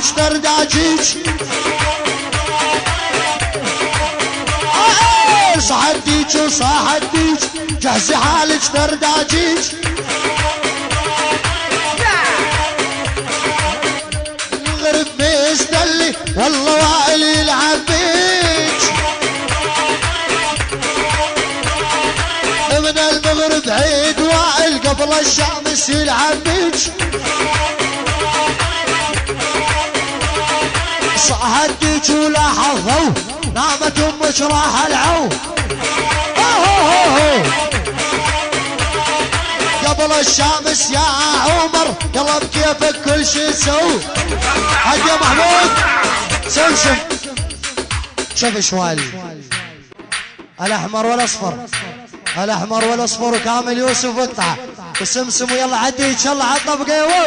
حالك درداجيج صحديج وصحديج جهزي حالك درداجيج المغرب مستلي والله وائل يلعب بيج من المغرب عيد وائل قبل الشمس يلعب بيج صحديج ولا حظوا نامت امك راح العو قبل الشمس يا عمر يلا بكيفك كل شي سوي حق يا محمود سمسم شوف شوالي الاحمر والاصفر الاحمر والاصفر وكامل يوسف وقطعه وسمسم ويلا عدي ان شاء الله على الطبقه